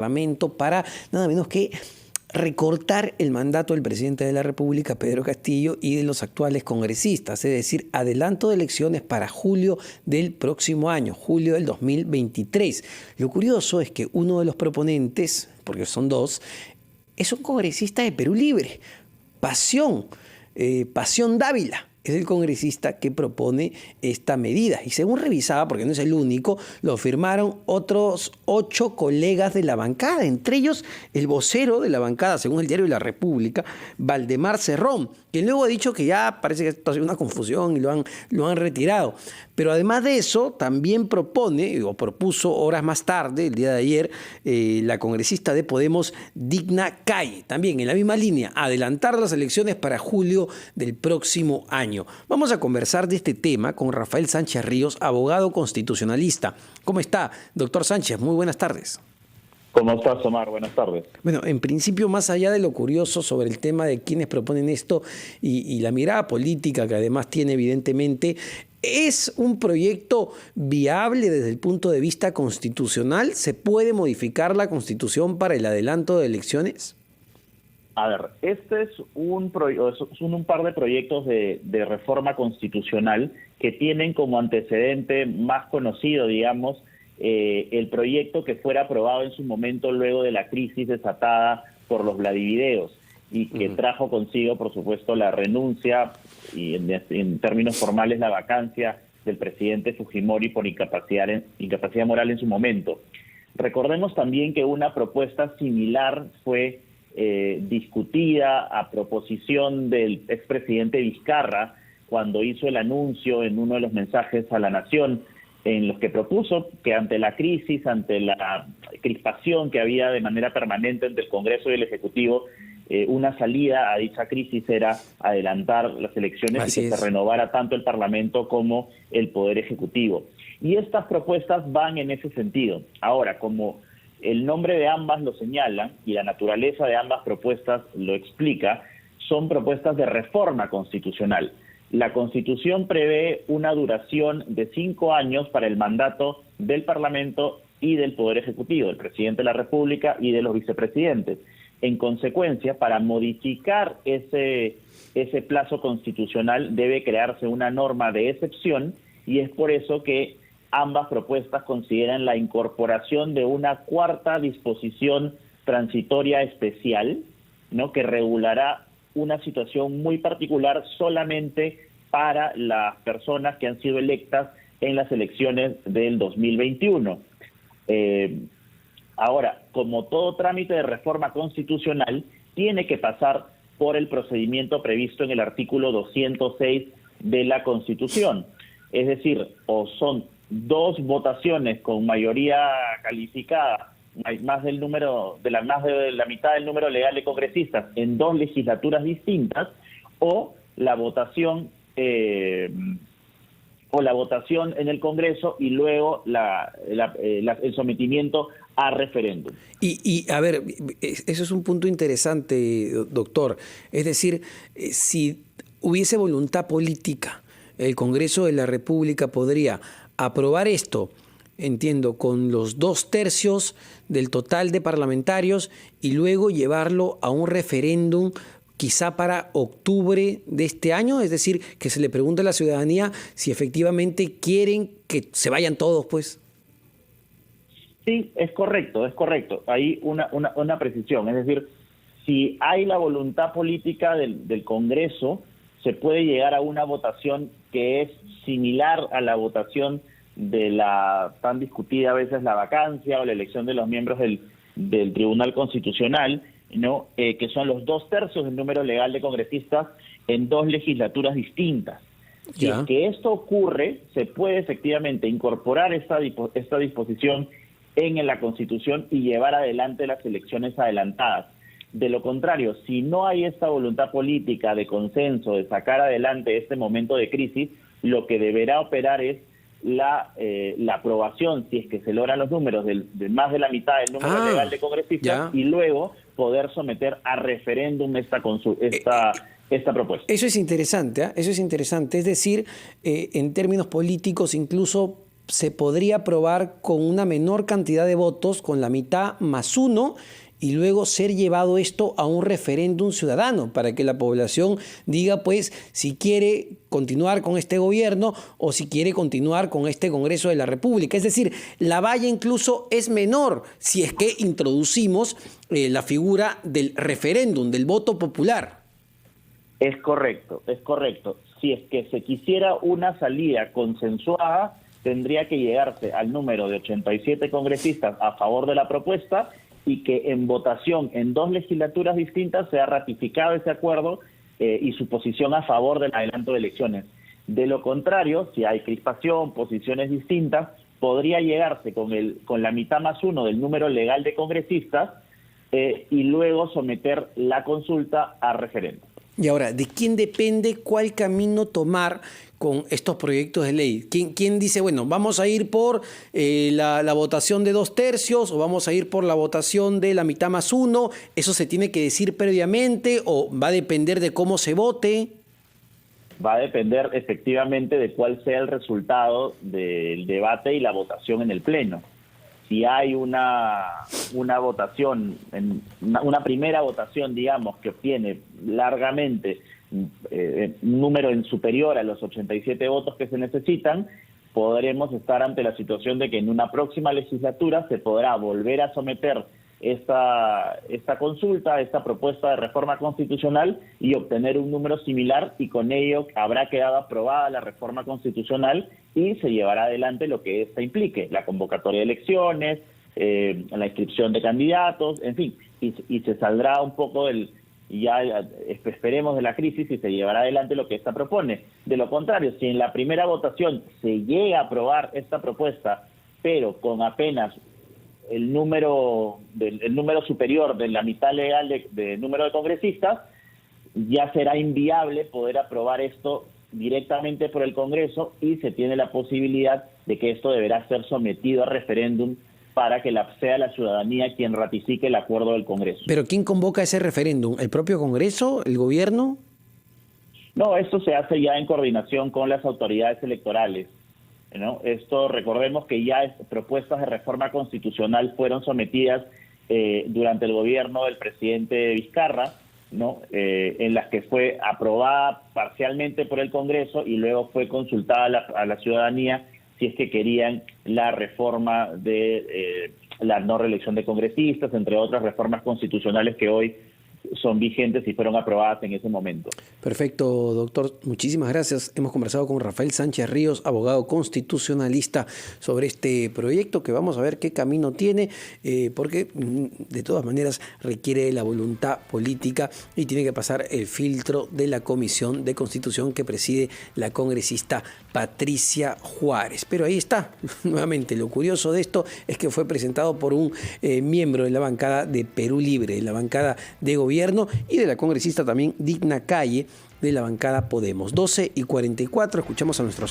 Parlamento para nada menos que recortar el mandato del presidente de la República, Pedro Castillo, y de los actuales congresistas, es decir, adelanto de elecciones para julio del próximo año, julio del 2023. Lo curioso es que uno de los proponentes, porque son dos, es un congresista de Perú Libre, Pasión Dávila. Es el congresista que propone esta medida. Y según revisaba, porque no es el único, lo firmaron otros 8 colegas de la bancada, entre ellos el vocero de la bancada, según el diario La República, Valdemar Cerrón, quien luego ha dicho que ya parece que esto ha sido una confusión y lo han retirado. Pero además de eso, también propone, o propuso horas más tarde, el día de ayer, la congresista de Podemos, Digna Calle, también en la misma línea, adelantar las elecciones para julio del próximo año. Vamos a conversar de este tema con Rafael Sánchez Ríos, abogado constitucionalista. ¿Cómo está, doctor Sánchez? Muy buenas tardes. ¿Cómo estás, Omar? Buenas tardes. Bueno, en principio, más allá de lo curioso sobre el tema de quienes proponen esto y la mirada política que además tiene evidentemente, ¿es un proyecto viable desde el punto de vista constitucional? ¿Se puede modificar la Constitución para el adelanto de elecciones? A ver, este es un par de proyectos de reforma constitucional que tienen como antecedente más conocido, digamos, el proyecto que fuera aprobado en su momento luego de la crisis desatada por los Vladivideos y que trajo consigo, por supuesto, la renuncia y en términos formales la vacancia del presidente Fujimori por incapacidad moral en su momento. Recordemos también que una propuesta similar fue discutida a proposición del expresidente Vizcarra cuando hizo el anuncio en uno de los mensajes a la nación en los que propuso que ante la crisis, ante la crispación que había de manera permanente entre el Congreso y el Ejecutivo, una salida a dicha crisis era adelantar las elecciones y que se renovara tanto el Parlamento como el Poder Ejecutivo. Y estas propuestas van en ese sentido. Ahora, como el nombre de ambas lo señala y la naturaleza de ambas propuestas lo explica, son propuestas de reforma constitucional. La Constitución prevé una duración de 5 años para el mandato del Parlamento y del Poder Ejecutivo, del Presidente de la República y de los vicepresidentes. En consecuencia, para modificar ese plazo constitucional debe crearse una norma de excepción y es por eso que ambas propuestas consideran la incorporación de una cuarta disposición transitoria especial, ¿no?, que regulará una situación muy particular solamente para las personas que han sido electas en las elecciones del 2021. Ahora, como todo trámite de reforma constitucional, tiene que pasar por el procedimiento previsto en el artículo 206 de la Constitución. Es decir, o son 2 votaciones con mayoría calificada, más de la mitad del número legal de congresistas en 2 legislaturas distintas, o la votación en el Congreso y luego el sometimiento a referéndum. Y a ver, eso es un punto interesante, doctor. Es decir, si hubiese voluntad política, el Congreso de la República podría aprobar esto, entiendo, con los 2/3 del total de parlamentarios y luego llevarlo a un referéndum quizá para octubre de este año, es decir, que se le pregunte a la ciudadanía si efectivamente quieren que se vayan todos, pues. Sí, es correcto. Hay una precisión, es decir, si hay la voluntad política del Congreso, se puede llegar a una votación que es similar a la votación de la tan discutida a veces la vacancia o la elección de los miembros del Tribunal Constitucional, ¿no? Que son los 2/3 del número legal de congresistas en 2 legislaturas distintas. Si es que esto ocurre, se puede efectivamente incorporar esta disposición en la Constitución y llevar adelante las elecciones adelantadas. De lo contrario, si no hay esta voluntad política de consenso de sacar adelante este momento de crisis, lo que deberá operar es la aprobación, si es que se logran los números de más de la mitad del número legal de congresistas, y luego poder someter a referéndum esta propuesta. Eso es interesante, ¿eh? Eso es interesante. Es decir, en términos políticos incluso se podría aprobar con una menor cantidad de votos, con la mitad más uno, y luego ser llevado esto a un referéndum ciudadano para que la población diga pues si quiere continuar con este gobierno o si quiere continuar con este Congreso de la República. Es decir, la valla incluso es menor si es que introducimos la figura del referéndum, del voto popular. Es correcto, es correcto. Si es que se quisiera una salida consensuada, tendría que llegarse al número de 87 congresistas a favor de la propuesta y que en votación en 2 legislaturas distintas sea ratificado ese acuerdo y su posición a favor del adelanto de elecciones. De lo contrario, si hay crispación, posiciones distintas, podría llegarse con la mitad más uno del número legal de congresistas y luego someter la consulta a referéndum. Y ahora, ¿de quién depende cuál camino tomar con estos proyectos de ley? ¿Quién dice, bueno, vamos a ir por la votación de 2/3 o vamos a ir por la votación de la mitad más uno? ¿Eso se tiene que decir previamente o va a depender de cómo se vote? Va a depender efectivamente de cuál sea el resultado del debate y la votación en el Pleno. Si hay una votación, una primera votación, digamos, que obtiene largamente un número superior a los 87 votos que se necesitan, podremos estar ante la situación de que en una próxima legislatura se podrá volver a someter esta consulta, esta propuesta de reforma constitucional y obtener un número similar, y con ello habrá quedado aprobada la reforma constitucional y se llevará adelante lo que ésta implique, la convocatoria de elecciones, la inscripción de candidatos, en fin, y se saldrá un poco esperemos de la crisis y se llevará adelante lo que ésta propone. De lo contrario, si en la primera votación se llega a aprobar esta propuesta, pero con apenas el número superior de la mitad legal de número de congresistas, ya será inviable poder aprobar esto directamente por el Congreso y se tiene la posibilidad de que esto deberá ser sometido a referéndum para que sea la ciudadanía quien ratifique el acuerdo del Congreso. ¿Pero quién convoca ese referéndum? ¿El propio Congreso? ¿El gobierno? No, esto se hace ya en coordinación con las autoridades electorales, ¿no? Esto, recordemos que ya propuestas de reforma constitucional fueron sometidas durante el gobierno del presidente Vizcarra, ¿no? En las que fue aprobada parcialmente por el Congreso y luego fue consultada a la ciudadanía si es que querían la reforma de la no reelección de congresistas, entre otras reformas constitucionales que hoy son vigentes y fueron aprobadas en ese momento. Perfecto, doctor. Muchísimas gracias. Hemos conversado con Rafael Sánchez Ríos, abogado constitucionalista, sobre este proyecto que vamos a ver qué camino tiene, porque de todas maneras requiere la voluntad política y tiene que pasar el filtro de la Comisión de Constitución que preside la congresista Patricia Juárez. Pero ahí está, nuevamente, lo curioso de esto es que fue presentado por un miembro de la bancada de Perú Libre, de la bancada de gobierno, y de la congresista también Digna Calle, de la bancada Podemos. 12:44, escuchamos a nuestros